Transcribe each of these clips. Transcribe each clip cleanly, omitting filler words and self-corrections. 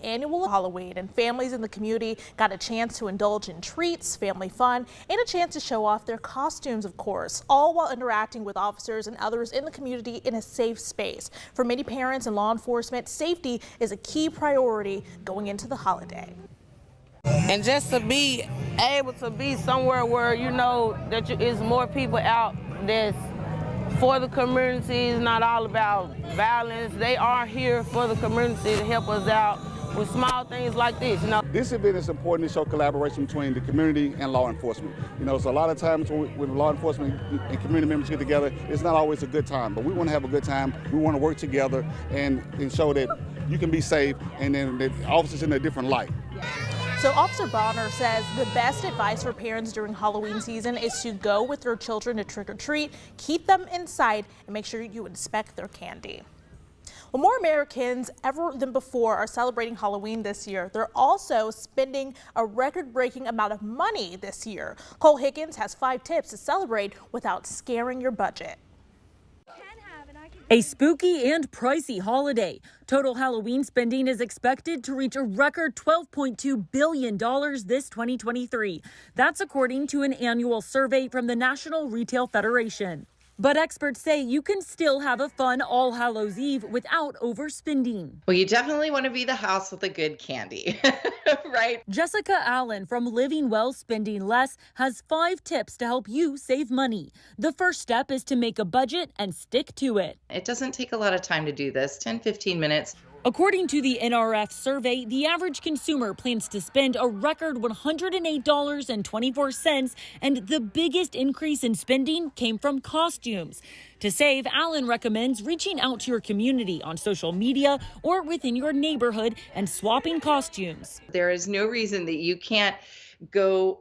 annual Halloween, and families in the community got a chance to indulge in treats, family fun, and a chance to show off their costumes, of course, all while interacting with officers and others in the community in a safe space. For many parents and law enforcement, safety is a key priority going into the holiday. And just to be able to be somewhere where you know that is more people out that's for the community, is not all about violence. They are here for the community to help us out with small things like this, you know. This event is important to show collaboration between the community and law enforcement. You know, so a lot of times when law enforcement and community members get together, it's not always a good time, but we want to have a good time. We want to work together and show that you can be safe, and then the officers in a different light. So Officer Bonner says the best advice for parents during Halloween season is to go with their children to trick or treat, keep them inside, and make sure you inspect their candy. Well, more Americans ever than before are celebrating Halloween this year. They're also spending a record-breaking amount of money this year. Cole Higgins has 5 tips to celebrate without scaring your budget. A spooky and pricey holiday. Total Halloween spending is expected to reach a record $12.2 billion this 2023. That's according to an annual survey from the National Retail Federation. But experts say you can still have a fun All Hallows Eve without overspending. Well, you definitely want to be the house with the good candy, right? Jessica Allen from Living Well Spending Less has 5 tips to help you save money. The first step is to make a budget and stick to it. It doesn't take a lot of time to do this, 10, 15 minutes. According to the NRF survey, the average consumer plans to spend a record $108.24, and the biggest increase in spending came from costumes. To save, Allen recommends reaching out to your community on social media or within your neighborhood and swapping costumes. There is no reason that you can't go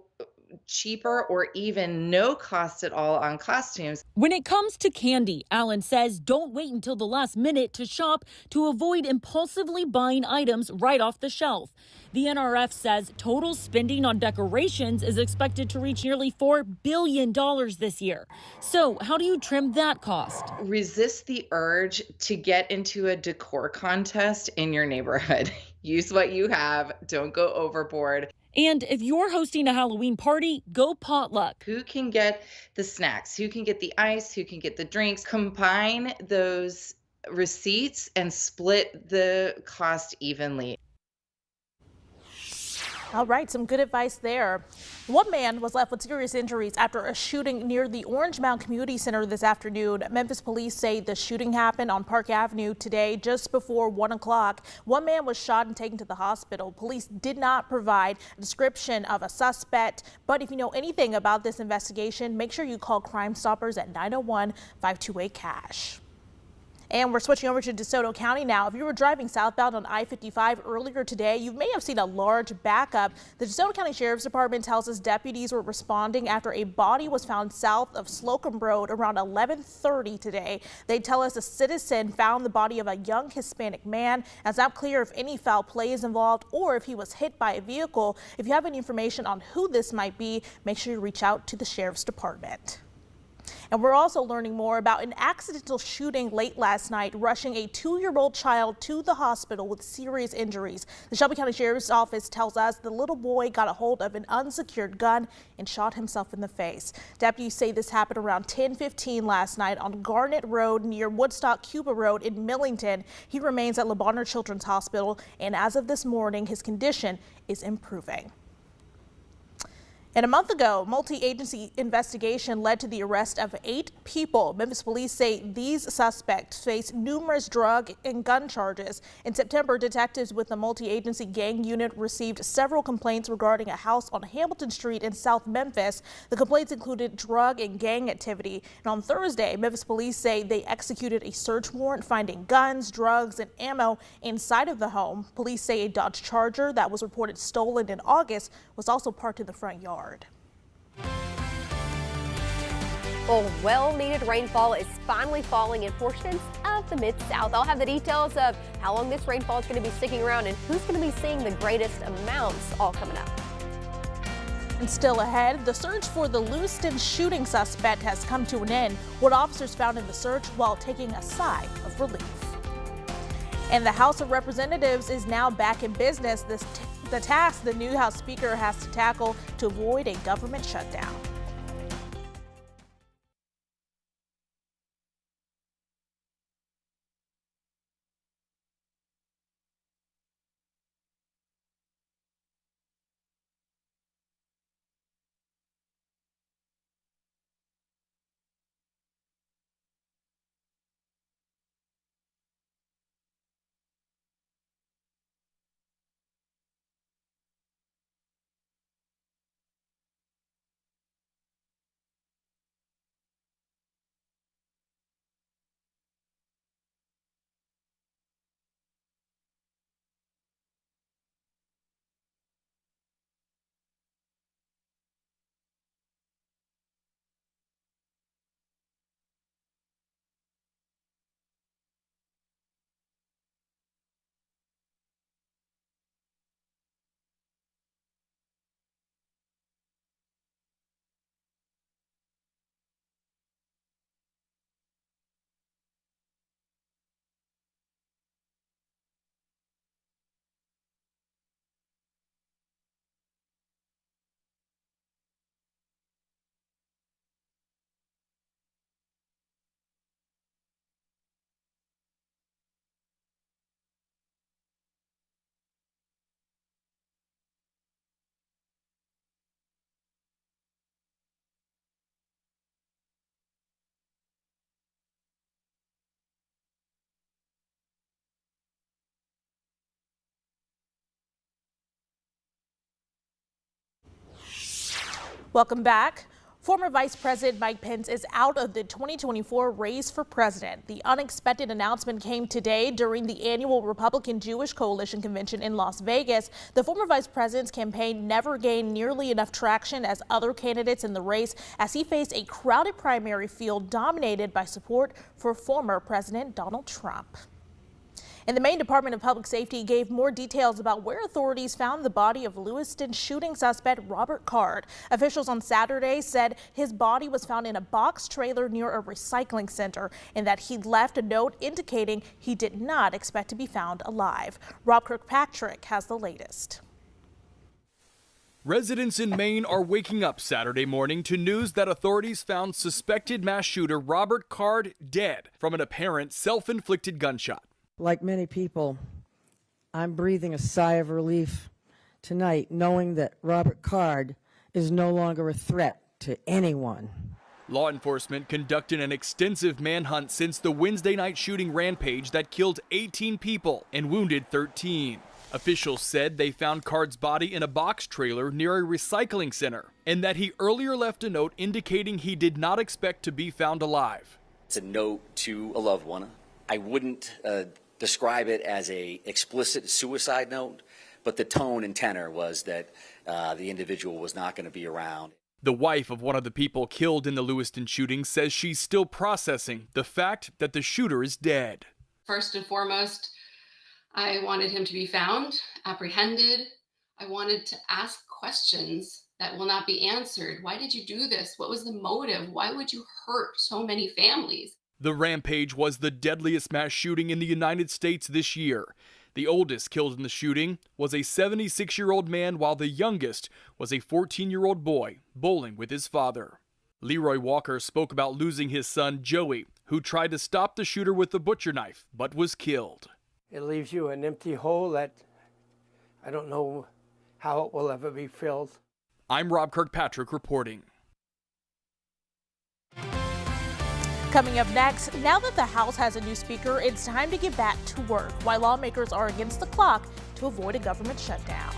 cheaper or even no cost at all on costumes. When it comes to candy, Allen says don't wait until the last minute to shop to avoid impulsively buying items right off the shelf. The NRF says total spending on decorations is expected to reach nearly $4 billion this year. So how do you trim that cost? Resist the urge to get into a decor contest in your neighborhood. Use what you have. Don't go overboard. And if you're hosting a Halloween party, go potluck. Who can get the snacks? Who can get the ice? Who can get the drinks? Combine those receipts and split the cost evenly. All right, some good advice there. One man was left with serious injuries after a shooting near the Orange Mound Community Center this afternoon. Memphis police say the shooting happened on Park Avenue today just before 1 o'clock. One man was shot and taken to the hospital. Police did not provide a description of a suspect, but if you know anything about this investigation, make sure you call Crime Stoppers at 901-528-CASH. And we're switching over to DeSoto County now. If you were driving southbound on I-55 earlier today, you may have seen a large backup. The DeSoto County Sheriff's Department tells us deputies were responding after a body was found south of Slocum Road around 11:30 today. They tell us a citizen found the body of a young Hispanic man. It's not clear if any foul play is involved or if he was hit by a vehicle. If you have any information on who this might be, make sure you reach out to the Sheriff's Department. And we're also learning more about an accidental shooting late last night, rushing a 2-year-old child to the hospital with serious injuries. The Shelby County Sheriff's Office tells us the little boy got a hold of an unsecured gun and shot himself in the face. Deputies say this happened around 10:15 last night on Garnet Road near Woodstock-Cuba Road in Millington. He remains at Le Bonheur Children's Hospital, and as of this morning, his condition is improving. And a month ago, multi-agency investigation led to the arrest of 8 people. Memphis police say these suspects face numerous drug and gun charges. In September, detectives with the multi-agency gang unit received several complaints regarding a house on Hamilton Street in South Memphis. The complaints included drug and gang activity. And on Thursday, Memphis police say they executed a search warrant finding guns, drugs, and ammo inside of the home. Police say a Dodge Charger that was reported stolen in August was also parked in the front yard. Well, well-needed rainfall is finally falling in portions of the Mid-South. I'll have the details of how long this rainfall is going to be sticking around and who's going to be seeing the greatest amounts all coming up. And still ahead, the search for the Lewiston shooting suspect has come to an end. What officers found in the search while taking a sigh of relief. And the House of Representatives is now back in business. The task the new House Speaker has to tackle to avoid a government shutdown. Welcome back. Former Vice President Mike Pence is out of the 2024 race for president. The unexpected announcement came today during the annual Republican Jewish Coalition Convention in Las Vegas. The former vice president's campaign never gained nearly enough traction as other candidates in the race as he faced a crowded primary field dominated by support for former President Donald Trump. And the Maine Department of Public Safety gave more details about where authorities found the body of Lewiston shooting suspect Robert Card. Officials on Saturday said his body was found in a box trailer near a recycling center and that he left a note indicating he did not expect to be found alive. Rob Kirkpatrick has the latest. Residents in Maine are waking up Saturday morning to news that authorities found suspected mass shooter Robert Card dead from an apparent self-inflicted gunshot. Like many people, I'm breathing a sigh of relief tonight knowing that Robert Card is no longer a threat to anyone. Law enforcement conducted an extensive manhunt since the Wednesday night shooting rampage that killed 18 people and wounded 13. Officials said they found Card's body in a box trailer near a recycling center and that he earlier left a note indicating he did not expect to be found alive. It's a note to a loved one. I wouldn't describe it as a explicit suicide note, but the tone and tenor was that the individual was not going to be around. The wife of one of the people killed in the Lewiston shooting says she's still processing the fact that the shooter is dead. First and foremost, I wanted him to be found, apprehended. I wanted to ask questions that will not be answered. Why did you do this? What was the motive? Why would you hurt so many families? The rampage was the deadliest mass shooting in the United States this year. The oldest killed in the shooting was a 76-year-old man, while the youngest was a 14-year-old boy bowling with his father. Leroy Walker spoke about losing his son, Joey, who tried to stop the shooter with a butcher knife, but was killed. It leaves you an empty hole that I don't know how it will ever be filled. I'm Rob Kirkpatrick reporting. Coming up next, now that the House has a new speaker, it's time to get back to work. Why lawmakers are against the clock to avoid a government shutdown.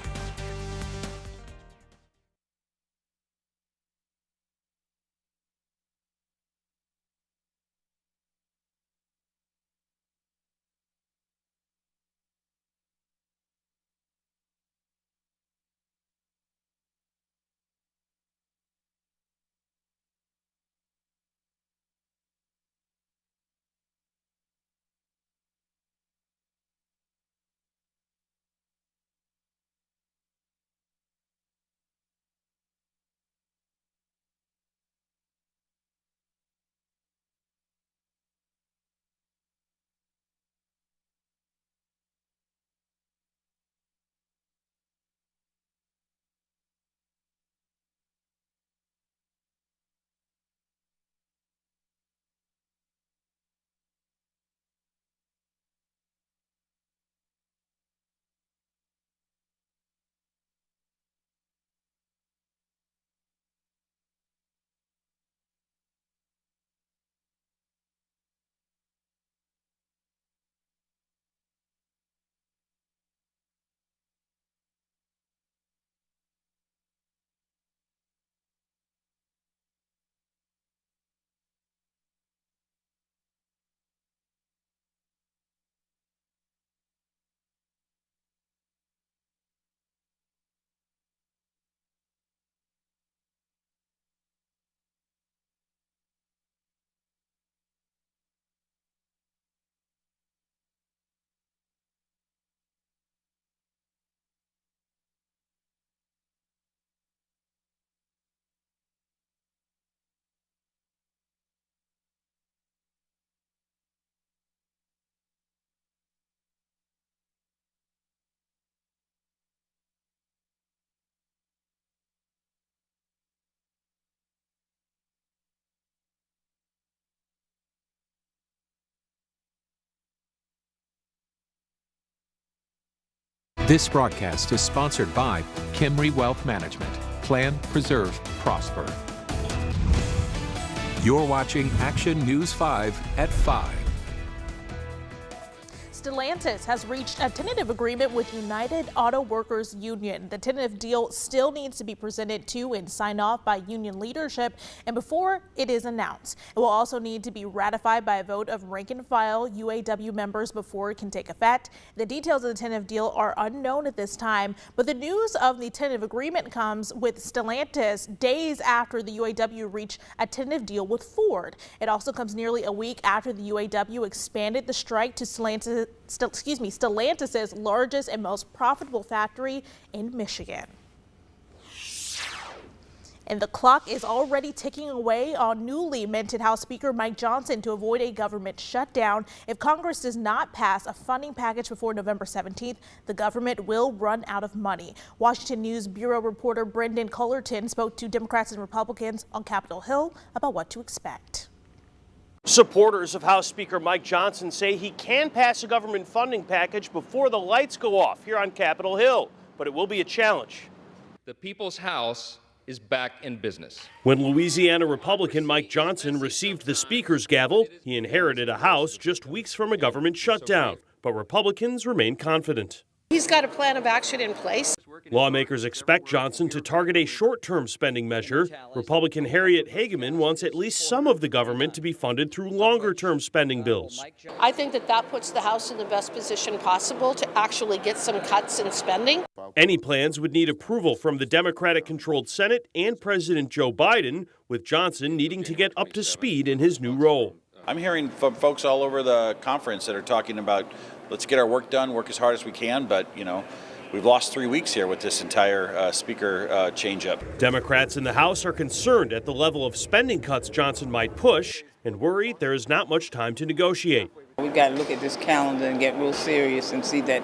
This broadcast is sponsored by Kimry Wealth Management. Plan, preserve, prosper. You're watching Action News 5 at 5. Stellantis has reached a tentative agreement with United Auto Workers Union. The tentative deal still needs to be presented to and signed off by union leadership, and before it is announced, it will also need to be ratified by a vote of rank and file UAW members before it can take effect. The details of the tentative deal are unknown at this time, but the news of the tentative agreement comes with Stellantis days after the UAW reached a tentative deal with Ford. It also comes nearly a week after the UAW expanded the strike to Stellantis' largest and most profitable factory in Michigan. And the clock is already ticking away on newly minted House Speaker Mike Johnson to avoid a government shutdown. If Congress does not pass a funding package before November 17th, the government will run out of money. Washington News Bureau reporter Brendan Cullerton spoke to Democrats and Republicans on Capitol Hill about what to expect. Supporters of House Speaker Mike Johnson say he can pass a government funding package before the lights go off here on Capitol Hill, but it will be a challenge. The People's House is back in business. When Louisiana Republican Mike Johnson received the Speaker's gavel, he inherited a House just weeks from a government shutdown, but Republicans remain confident. He's got a plan of action in place. Lawmakers expect Johnson to target a short-term spending measure. Republican Harriet Hageman wants at least some of the government to be funded through longer-term spending bills. I think that puts the House in the best position possible to actually get some cuts in spending. Any plans would need approval from the Democratic-controlled Senate and President Joe Biden, with Johnson needing to get up to speed in his new role. I'm hearing from folks all over the conference that are talking about let's get our work done, work as hard as we can, but, we've lost 3 weeks here with this entire speaker changeup. Democrats in the House are concerned at the level of spending cuts Johnson might push and worried there is not much time to negotiate. We've got to look at this calendar and get real serious and see that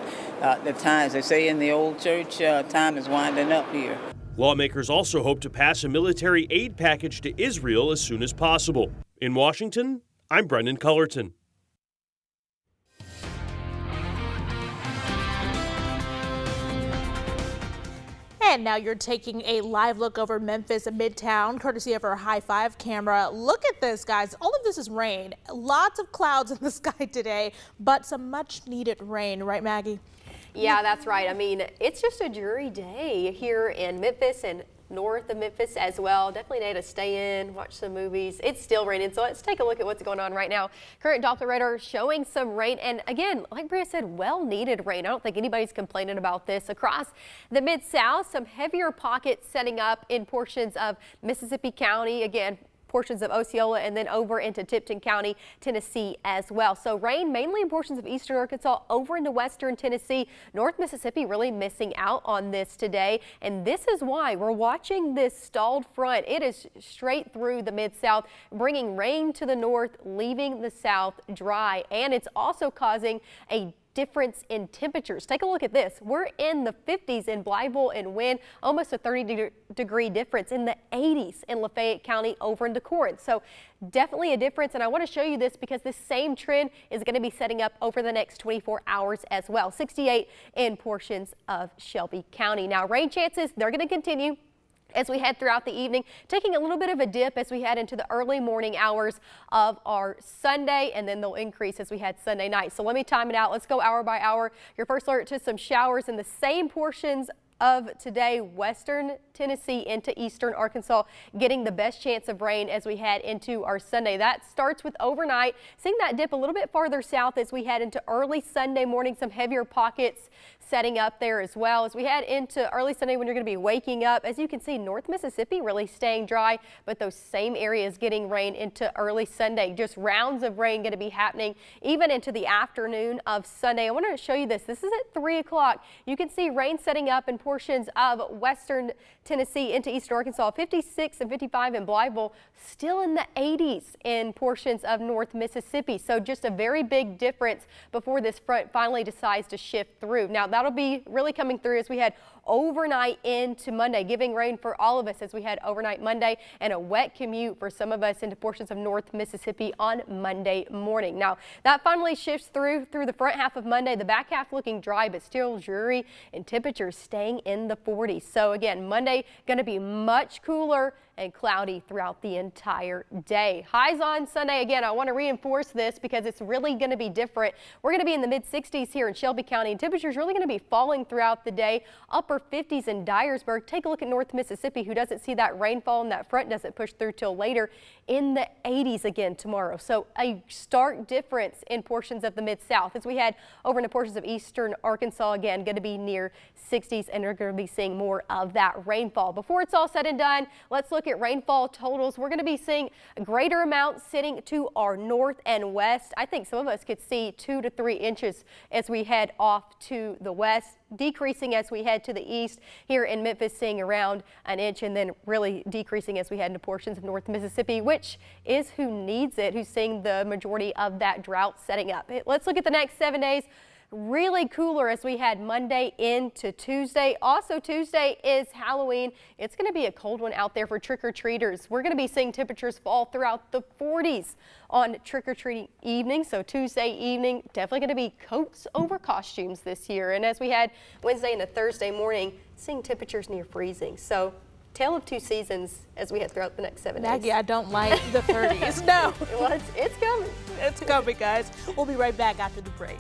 the times, they say in the old church, time is winding up here. Lawmakers also hope to pass a military aid package to Israel as soon as possible. In Washington, I'm Brendan Cullerton. And now you're taking a live look over Memphis Midtown, courtesy of our High 5 camera. Look at this, guys. All of this is rain. Lots of clouds in the sky today, but some much needed rain, right, Maggie? Yeah, that's right. I mean, it's just a dreary day here in Memphis and north of Memphis as well. Definitely need to stay in, watch some movies. It's still raining, so let's take a look at what's going on right now. Current Doppler radar showing some rain, and again, like Bria said, well-needed rain. I don't think anybody's complaining about this. Across the Mid-South, some heavier pockets setting up in portions of Mississippi County. Again, portions of Osceola and then over into Tipton County, Tennessee as well. So rain mainly in portions of eastern Arkansas over into western Tennessee. North Mississippi really missing out on this today. And this is why we're watching this stalled front. It is straight through the Mid-South, bringing rain to the north, leaving the south dry. And it's also causing a difference in temperatures. Take a look at this. We're in the 50s in Blytheville and Wynne, almost a 30-degree difference in the 80s in Lafayette County over into Corinth. So definitely a difference, and I want to show you this because this same trend is going to be setting up over the next 24 hours as well. 68 in portions of Shelby County. Now rain chances, they're going to continue as we head throughout the evening, taking a little bit of a dip as we head into the early morning hours of our Sunday, and then they'll increase as we head Sunday night. So let me time it out. Let's go hour by hour. Your first alert to some showers in the same portions of today, western Tennessee into eastern Arkansas, getting the best chance of rain as we head into our Sunday. That starts with overnight, seeing that dip a little bit farther south as we head into early Sunday morning, some heavier pockets setting up there as well. As we head into early Sunday when you're going to be waking up, as you can see, North Mississippi really staying dry, but those same areas getting rain into early Sunday. Just rounds of rain going to be happening even into the afternoon of Sunday. I wanted to show you this. This is at 3 o'clock. You can see rain setting up in portions of western Tennessee into eastern Arkansas, 56 and 55 in Blytheville, still in the 80s in portions of North Mississippi. So just a very big difference before this front finally decides to shift through. Now that'll be really coming through as we head overnight into Monday, giving rain for all of us as we head overnight Monday, and a wet commute for some of us into portions of North Mississippi on Monday morning. Now that finally shifts through the front half of Monday, the back half looking dry but still dreary, and temperatures staying in the 40s. So again, Monday going to be much cooler and cloudy throughout the entire day. Highs on Sunday. Again, I want to reinforce this because it's really going to be different. We're going to be in the mid 60s here in Shelby County, and temperatures really going to be falling throughout the day. Upper 50s in Dyersburg. Take a look at North Mississippi, who doesn't see that rainfall, and that front doesn't push through till later, in the 80s again tomorrow. So a stark difference in portions of the Mid-South as we head over into portions of eastern Arkansas. Again, going to be near 60s, and we're going to be seeing more of that rainfall. Before it's all said and done, let's look at rainfall totals. We're going to be seeing greater amounts sitting to our north and west. I think some of us could see 2 to 3 inches as we head off to the west, decreasing as we head to the east. Here in Memphis, seeing around an inch, and then really decreasing as we head into portions of North Mississippi, which is who needs it, who's seeing the majority of that drought setting up. Let's look at the next 7 days. Really cooler as we head Monday into Tuesday. Also Tuesday is Halloween. It's going to be a cold one out there for trick-or-treaters. We're going to be seeing temperatures fall throughout the 40s on trick-or-treating evening. So Tuesday evening, definitely going to be coats over costumes this year. And as we head Wednesday into Thursday morning, seeing temperatures near freezing. So tale of two seasons as we head throughout the next 7 days. Maggie, I don't like the 30s. No. Well, it's coming. It's coming, guys. We'll be right back after the break.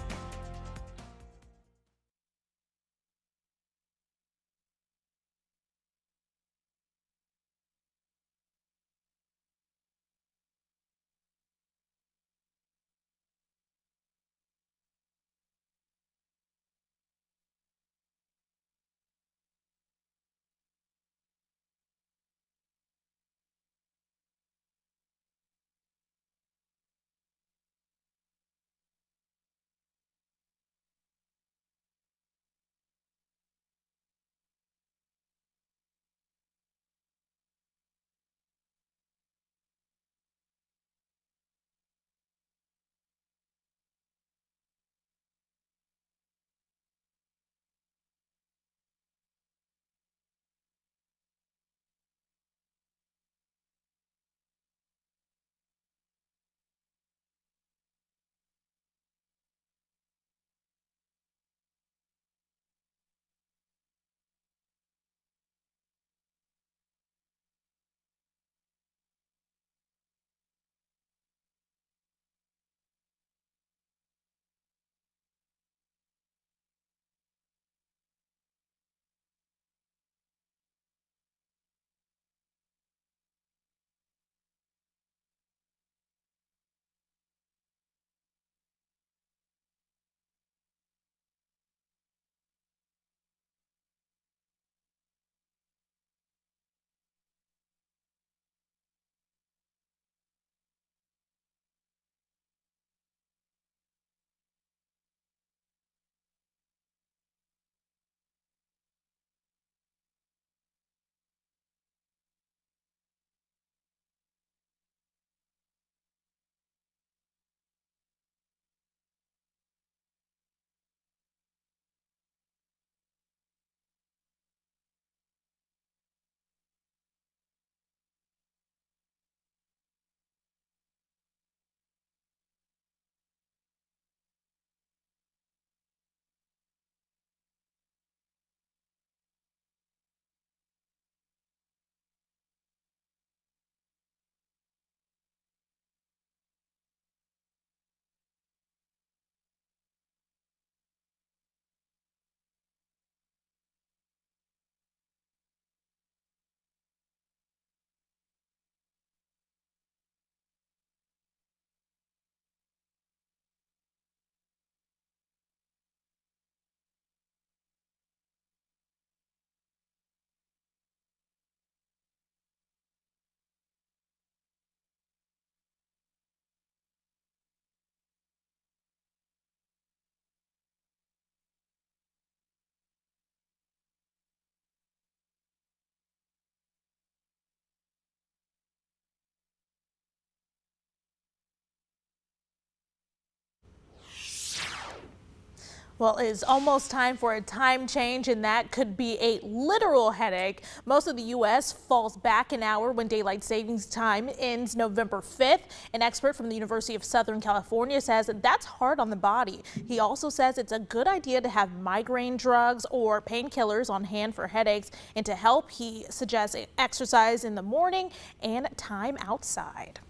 Well, it is almost time for a time change, and that could be a literal headache. Most of the U.S. falls back an hour when daylight savings time ends November 5th. An expert from the University of Southern California says that's hard on the body. He also says it's a good idea to have migraine drugs or painkillers on hand for headaches. And to help, he suggests exercise in the morning and time outside.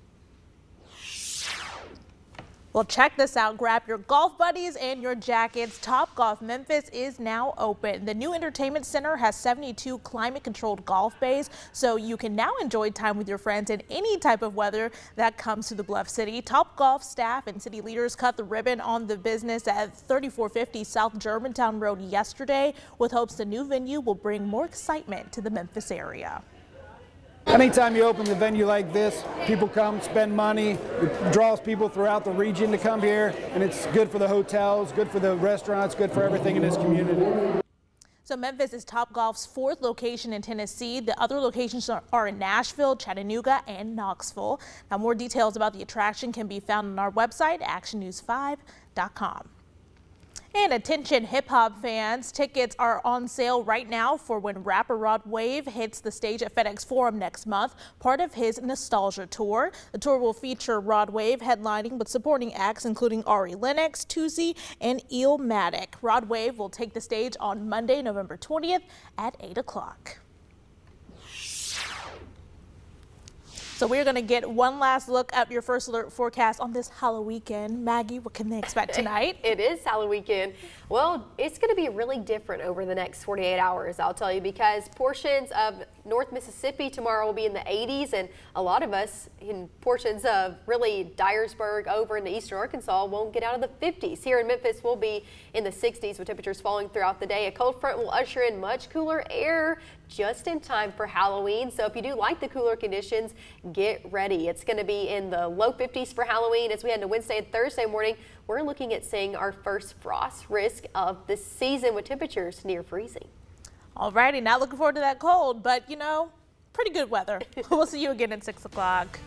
Well, check this out. Grab your golf buddies and your jackets. Topgolf Memphis is now open. The new entertainment center has 72 climate-controlled golf bays, so you can now enjoy time with your friends in any type of weather that comes to the Bluff City. Topgolf staff and city leaders cut the ribbon on the business at 3450 South Germantown Road yesterday, with hopes the new venue will bring more excitement to the Memphis area. Anytime you open the venue like this, people come, spend money. It draws people throughout the region to come here, and it's good for the hotels, good for the restaurants, good for everything in this community. So Memphis is Topgolf's 4th location in Tennessee. The other locations are in Nashville, Chattanooga, and Knoxville. Now, more details about the attraction can be found on our website, actionnews5.com. And attention hip hop fans, tickets are on sale right now for when rapper Rod Wave hits the stage at FedEx Forum next month, part of his Nostalgia Tour. The tour will feature Rod Wave headlining with supporting acts including Ari Lennox, Tusi, and Illmatic. Rod Wave will take the stage on Monday, November 20th at 8 o'clock. So we're going to get one last look at your first alert forecast on this Halloween weekend. Maggie, what can they expect tonight? It is Halloween weekend. Well, it's going to be really different over the next 48 hours, I'll tell you, because portions of North Mississippi tomorrow will be in the 80s, and a lot of us in portions of really Dyersburg over into eastern Arkansas won't get out of the 50s. Here in Memphis, we'll be in the 60s with temperatures falling throughout the day. A cold front will usher in much cooler air just in time for Halloween. So if you do like the cooler conditions, get ready. It's going to be in the low 50s for Halloween. As we head into Wednesday and Thursday morning, we're looking at seeing our first frost risk of the season with temperatures near freezing. Alrighty, not looking forward to that cold, but you know, pretty good weather. We'll see you again at 6 o'clock.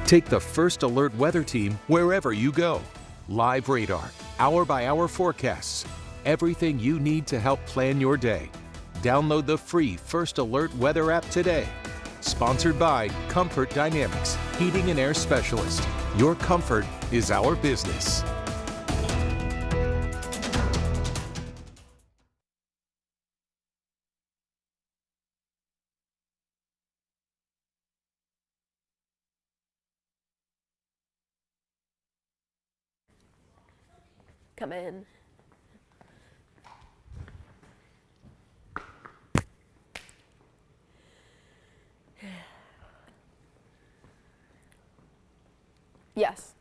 Take the First Alert Weather Team wherever you go. Live radar, hour-by-hour forecasts, everything you need to help plan your day. Download the free First Alert Weather app today. Sponsored by Comfort Dynamics, Heating and Air Specialist. Your comfort is our business. Come in. Yes.